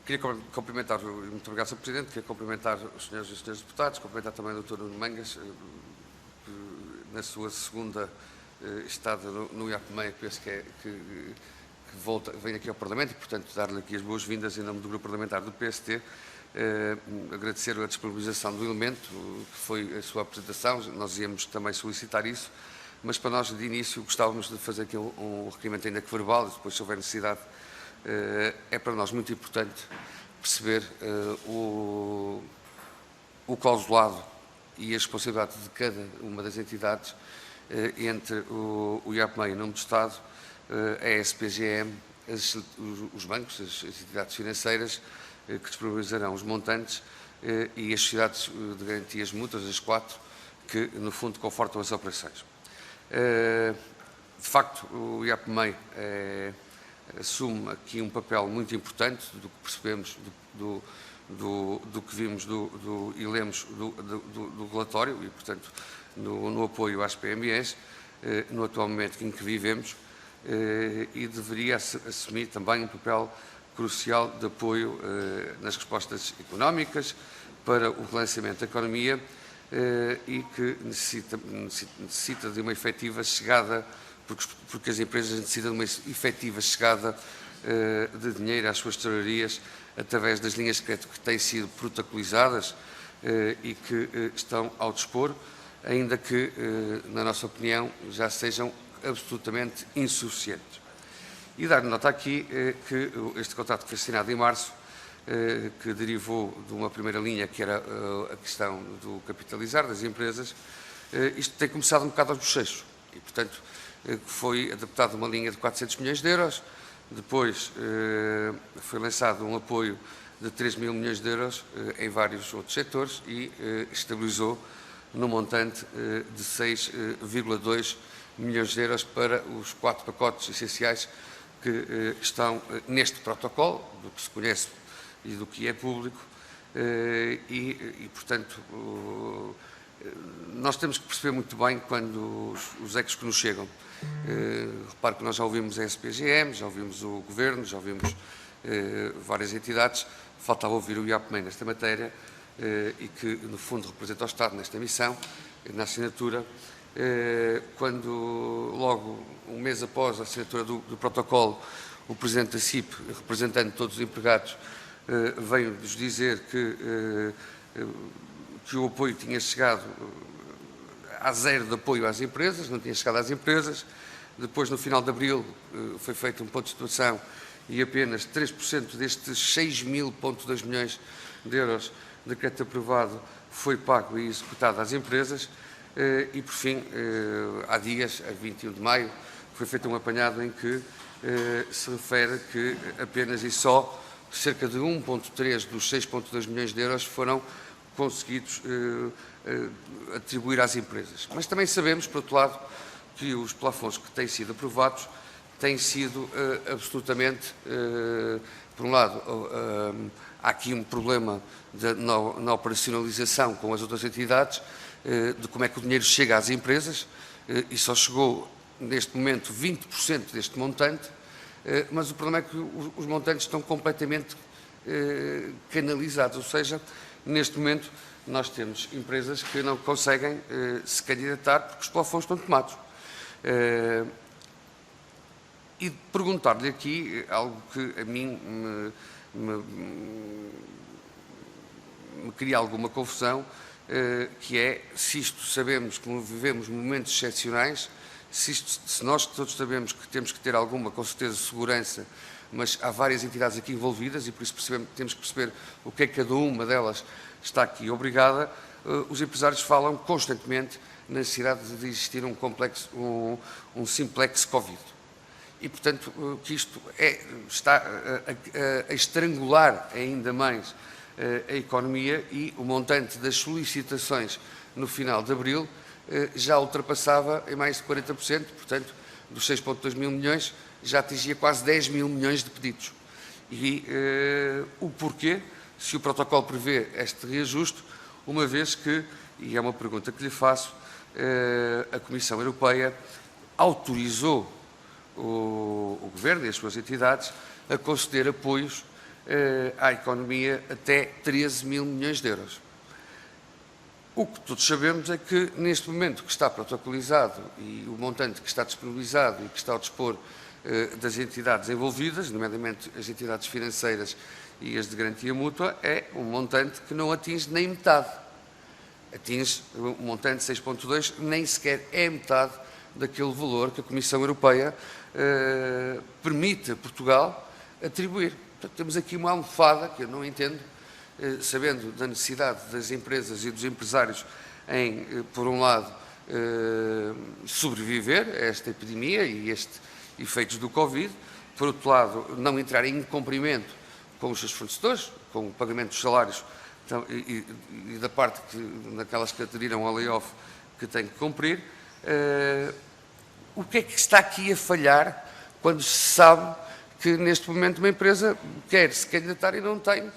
Queria cumprimentar, muito obrigado, Sr. Presidente, queria cumprimentar os senhores e as senhoras deputados, cumprimentar também o Dr. Nuno Mangas, que na sua segunda estada no IAPMEI, penso que vem aqui ao Parlamento e, portanto, dar-lhe aqui as boas-vindas em nome do Grupo Parlamentar do PST, agradecer a disponibilização do elemento, que foi a sua apresentação, nós íamos também solicitar isso, mas para nós, de início, gostávamos de fazer aqui um requerimento ainda que verbal, e depois, se houver necessidade, é para nós muito importante perceber o clausulado e a responsabilidade de cada uma das entidades entre o IAPMEI, em nome do Estado, a SPGM, os bancos, as entidades financeiras que disponibilizarão os montantes e as sociedades de garantias mútuas, as 4, que no fundo confortam as operações. De facto, o IAPMEI assume aqui um papel muito importante do que percebemos, do que vimos e lemos do relatório e, portanto, no apoio às PMEs, no atual momento em que vivemos, e deveria assumir também um papel crucial de apoio nas respostas económicas para o relançamento da economia e que necessita de uma efetiva chegada, porque as empresas necessitam de uma efetiva chegada de dinheiro às suas tesourarias através das linhas de crédito que têm sido protocolizadas e que estão ao dispor, ainda que, na nossa opinião, já sejam absolutamente insuficientes. E dar nota aqui que este contrato que foi assinado em março, que derivou de uma primeira linha, que era a questão do capitalizar das empresas, isto tem começado um bocado aos bochechos e, portanto, foi adaptada uma linha de 400 milhões de euros, depois foi lançado um apoio de 3 mil milhões de euros em vários outros setores e estabilizou no montante de 6,2 milhões de euros para os 4 pacotes essenciais que estão neste protocolo, do que se conhece e do que é público, e portanto, nós temos que perceber muito bem quando os ecos que nos chegam. Repare que nós já ouvimos a SPGM, já ouvimos o Governo, já ouvimos várias entidades, faltava ouvir o IAPMEI nesta matéria e que, no fundo, representa o Estado nesta emissão, na assinatura, quando, logo um mês após a assinatura do protocolo, o Presidente da CIP, representando todos os empregados, veio-nos dizer que o apoio tinha chegado a zero de apoio às empresas, não tinha chegado às empresas. Depois, no final de abril, foi feito um ponto de situação e apenas 3% destes 6.000,2 milhões de euros de crédito aprovado foi pago e executado às empresas. E, por fim, há dias, a 21 de maio, foi feito um apanhado em que se refere que apenas e só cerca de 1,3 dos 6,2 milhões de euros foram conseguidos atribuir às empresas. Mas também sabemos, por outro lado, que os plafons que têm sido aprovados têm sido absolutamente, por um lado, há aqui um problema na operacionalização com as outras entidades, de como é que o dinheiro chega às empresas, e só chegou, neste momento, 20% deste montante, mas o problema é que os montantes estão completamente canalizados, ou seja, neste momento nós temos empresas que não conseguem se candidatar porque os plafons estão tomados. E perguntar-lhe aqui algo que a mim me cria alguma confusão, que é, se isto sabemos que vivemos momentos excepcionais, se nós todos sabemos que temos que ter alguma, com certeza, segurança, mas há várias entidades aqui envolvidas e por isso temos que perceber o que é que cada uma delas está aqui obrigada, os empresários falam constantemente na necessidade de existir um simplex Covid. E, portanto, que isto está a estrangular ainda mais a economia e o montante das solicitações no final de abril já ultrapassava em mais de 40%, portanto, dos 6,2 mil milhões, já atingia quase 10 mil milhões de pedidos. E o porquê, se o protocolo prevê este reajuste, uma vez que, e é uma pergunta que lhe faço, a Comissão Europeia autorizou o Governo e as suas entidades a conceder apoios à economia até 13 mil milhões de euros. O que todos sabemos é que, neste momento que está protocolizado e o montante que está disponibilizado e que está ao dispor das entidades envolvidas, nomeadamente as entidades financeiras e as de garantia mútua, é um montante que não atinge nem metade. Atinge um montante de 6,2, nem sequer é metade daquele valor que a Comissão Europeia permite a Portugal atribuir. Portanto, temos aqui uma almofada que eu não entendo, sabendo da necessidade das empresas e dos empresários em, por um lado, sobreviver a esta epidemia e estes efeitos do Covid, por outro lado, não entrar em incumprimento com os seus fornecedores, com o pagamento dos salários e da parte daquelas que aderiram ao layoff que têm que cumprir. O que é que está aqui a falhar quando se sabe que neste momento uma empresa quer se candidatar e não tem,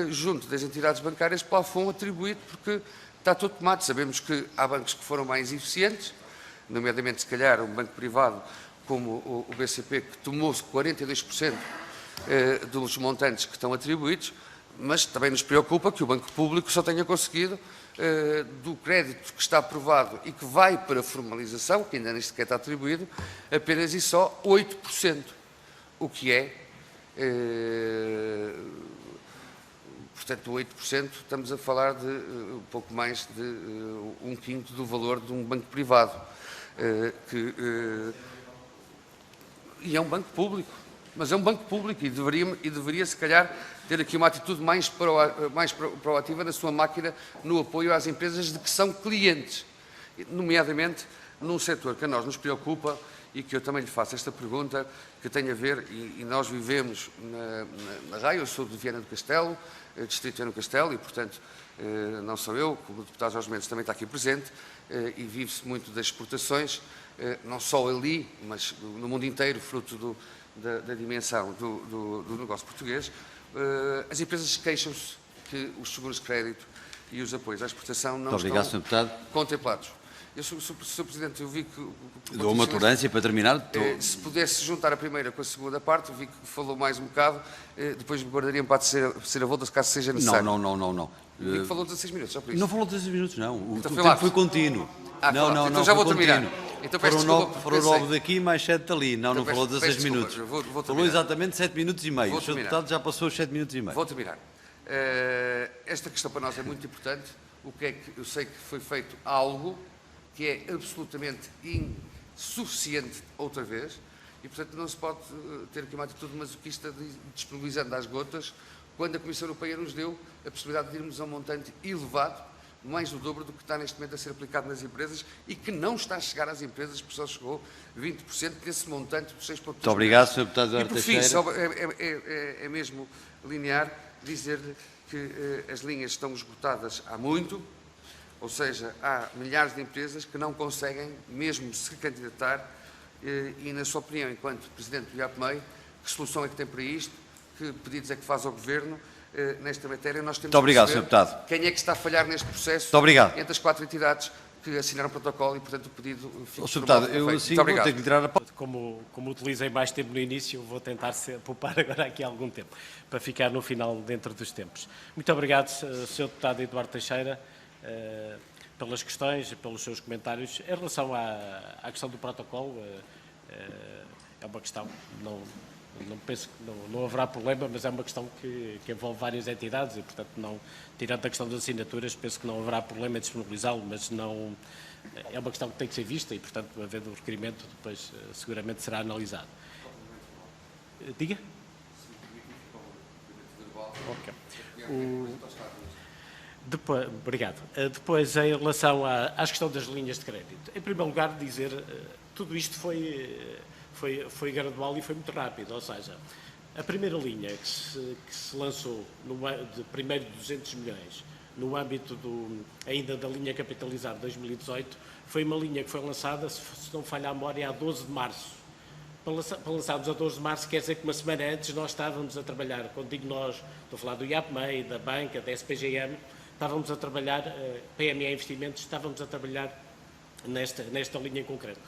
junto das entidades bancárias, plafond atribuído, porque está tudo tomado. Sabemos que há bancos que foram mais eficientes, nomeadamente, se calhar, um banco privado como o BCP, que tomou-se 42% dos montantes que estão atribuídos, mas também nos preocupa que o Banco Público só tenha conseguido, do crédito que está aprovado e que vai para formalização, que ainda nem sequer está atribuído, apenas e só 8%, o que é, portanto, 8%, estamos a falar de um pouco mais de um quinto do valor de um banco privado, e é um banco público. Mas é um banco público e deveria, se calhar, ter aqui uma atitude mais proativa na sua máquina no apoio às empresas de que são clientes, nomeadamente num setor que a nós nos preocupa e que eu também lhe faço esta pergunta, que tem a ver, e nós vivemos na Raia, eu sou de Viana do Castelo, distrito de Viana do Castelo, e, portanto, não sou eu, como o deputado Jorge Mendes também está aqui presente, e vive-se muito das exportações, não só ali, mas no mundo inteiro, fruto da dimensão do negócio português. As empresas queixam-se que os seguros de crédito e os apoios à exportação não estão contemplados. Sr. Presidente, eu vi que... Dou uma tolerância para terminar. Se pudesse juntar a primeira com a segunda parte, vi que falou mais um bocado, depois guardaria-me para a volta, se caso seja necessário. Não. Vi que falou 16 minutos, só por isso. Não falou 16 minutos, não. Então o tempo foi contínuo. Não, então já vou terminar. Então, foram 9 daqui mais 7 dali. Não falou 16 minutos. Falou exatamente 7 minutos e meio. O Sr. Deputado já passou os 7 minutos e meio. Vou terminar. Esta questão para nós é muito importante. O que é que eu sei que foi feito algo que é absolutamente insuficiente outra vez e, portanto, não se pode ter aqui uma atitude masoquista de disponibilizando às gotas quando a Comissão Europeia nos deu a possibilidade de irmos a um montante elevado, mais do dobro do que está neste momento a ser aplicado nas empresas e que não está a chegar às empresas, porque só chegou 20% desse montante dos 6,2 Muito obrigado, Sr. Deputado Eduardo Teixeira. E, por fim, é mesmo linear dizer-lhe que as linhas estão esgotadas há muito, ou seja, há milhares de empresas que não conseguem mesmo se candidatar e, na sua opinião, enquanto Presidente do IAPMEI, que solução é que tem para isto, que pedidos é que faz ao Governo nesta matéria? Nós temos Muito obrigado, que Sr. Deputado. Quem é que está a falhar neste processo Muito obrigado. Entre as 4 entidades que assinaram o protocolo e, portanto, o pedido fica... Sr. Deputado, eu assim vou ter que lhe tirar a palavra. Como utilizei mais tempo no início, vou tentar poupar agora aqui algum tempo, para ficar no final dentro dos tempos. Muito obrigado, Sr. Deputado Eduardo Teixeira, pelas questões e pelos seus comentários. Em relação à questão do protocolo, é uma questão, não penso que não haverá problema, mas é uma questão que envolve várias entidades e, portanto, tirando a questão das assinaturas, penso que não haverá problema em disponibilizá-lo, mas não, é uma questão que tem que ser vista e, portanto, havendo o requerimento, depois seguramente será analisado. Diga? Ok. Obrigado. Depois, em relação à questão das linhas de crédito, em primeiro lugar, dizer tudo isto foi gradual e foi muito rápido, ou seja, a primeira linha que se lançou, primeiro de 200 milhões, no âmbito ainda da linha capitalizada de 2018, foi uma linha que foi lançada, se não falha a memória, a 12 de março. Para lançarmos a 12 de março, quer dizer que uma semana antes nós estávamos a trabalhar, quando digo nós, estou a falar do IAPMEI, da banca, da SPGM, estávamos a trabalhar, PME Investimentos, estávamos a trabalhar nesta linha em concreto.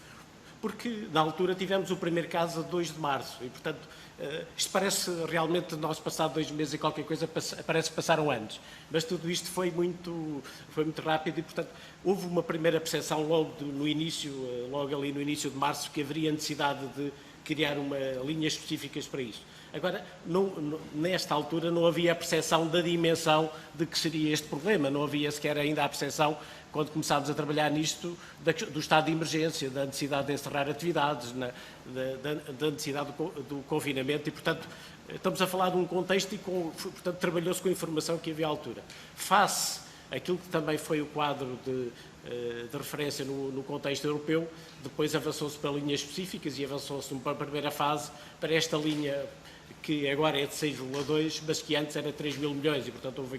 porque na altura tivemos o primeiro caso a 2 de março e, portanto, isto parece realmente, nós passado 2 meses e qualquer coisa, parece que passaram anos, mas tudo isto foi muito rápido e, portanto, houve uma primeira percepção logo no início, logo ali no início de março, que haveria necessidade de criar linhas específicas para isso. Agora, nesta altura não havia a percepção da dimensão de que seria este problema, não havia sequer ainda a percepção, quando começámos a trabalhar nisto, do estado de emergência, da necessidade de encerrar atividades, da necessidade do confinamento e, portanto, estamos a falar de um contexto e, portanto, trabalhou-se com a informação que havia à altura. Face àquilo que também foi o quadro de referência no contexto europeu, depois avançou-se para linhas específicas e avançou-se para a primeira fase, para esta linha que agora é de 6,2, mas que antes era 3 mil milhões e, portanto, houve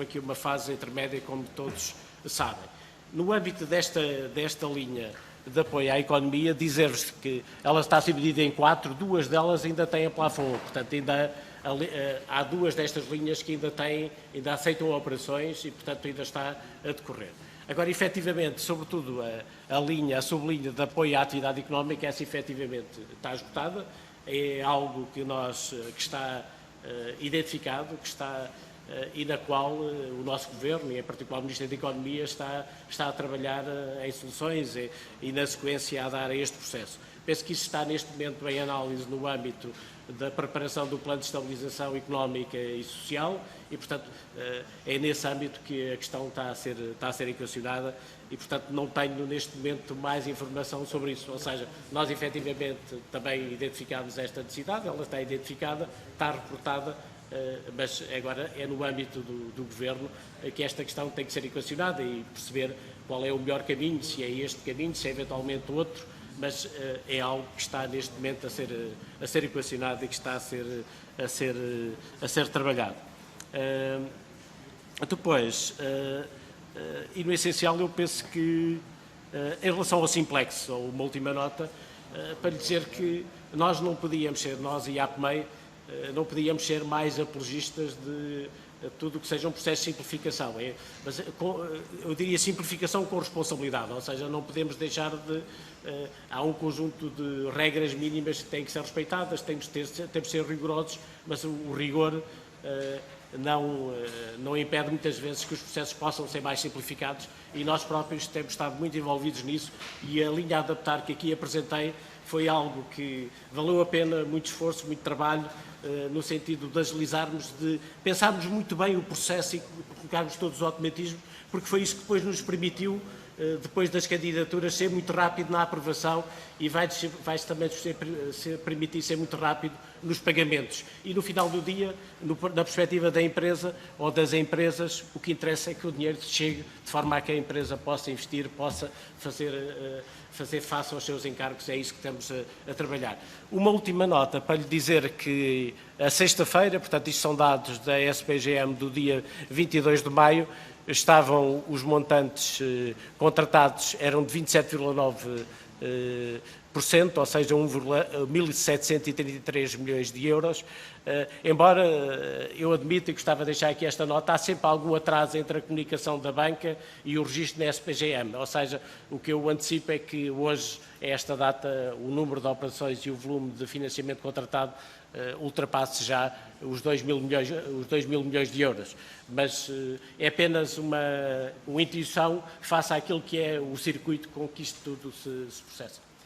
aqui uma fase intermédia, como todos sabem. No âmbito desta linha de apoio à economia, dizer-vos que ela está dividida em 4, 2 delas ainda têm a plafond, portanto, há 2 destas linhas que ainda aceitam operações e, portanto, ainda está a decorrer. Agora, efetivamente, sobretudo a sublinha de apoio à atividade económica, essa efetivamente está esgotada, é algo que está identificado, e na qual o nosso Governo, e em particular o Ministério da Economia, está a trabalhar em soluções e na sequência a dar a este processo. Penso que isso está neste momento em análise no âmbito da preparação do Plano de Estabilização Económica e Social e, portanto, é nesse âmbito que a questão está a ser equacionada e, portanto, não tenho neste momento mais informação sobre isso. Ou seja, nós efetivamente também identificámos esta necessidade, ela está identificada, está reportada, mas agora é no âmbito do Governo que esta questão tem que ser equacionada e perceber qual é o melhor caminho, se é este caminho, se é eventualmente outro, mas é algo que está neste momento a ser equacionado e que está a ser trabalhado. Depois, e no essencial, eu penso que, em relação ao Simplex, ou uma última nota, para lhe dizer que nós não podíamos ser, nós e a APMEI, não podíamos ser mais apologistas de tudo o que seja um processo de simplificação. Mas eu diria simplificação com responsabilidade, ou seja, não podemos deixar de... há um conjunto de regras mínimas que têm que ser respeitadas, temos de ser rigorosos, mas o rigor não impede muitas vezes que os processos possam ser mais simplificados e nós próprios temos estado muito envolvidos nisso e a linha a adaptar que aqui apresentei foi algo que valeu a pena, muito esforço, muito trabalho, no sentido de agilizarmos, de pensarmos muito bem o processo e colocarmos todos os automatismos, porque foi isso que depois nos permitiu, depois das candidaturas, ser muito rápido na aprovação e vai também permitir ser muito rápido nos pagamentos. E no final do dia, na perspectiva da empresa ou das empresas, o que interessa é que o dinheiro chegue de forma a que a empresa possa investir, possa fazer face aos seus encargos, é isso que estamos a trabalhar. Uma última nota para lhe dizer que a sexta-feira, portanto isto são dados da SPGM do dia 22 de maio, estavam os montantes contratados, eram de 27,9%, ou seja, 1.733 milhões de euros. Embora eu admito e gostava de deixar aqui esta nota, há sempre algum atraso entre a comunicação da banca e o registro na SPGM, ou seja, o que eu antecipo é que hoje, a esta data, o número de operações e o volume de financiamento contratado ultrapasse já os 2 mil milhões de euros. Mas é apenas uma intuição face àquilo que é o circuito com que isto tudo se processa.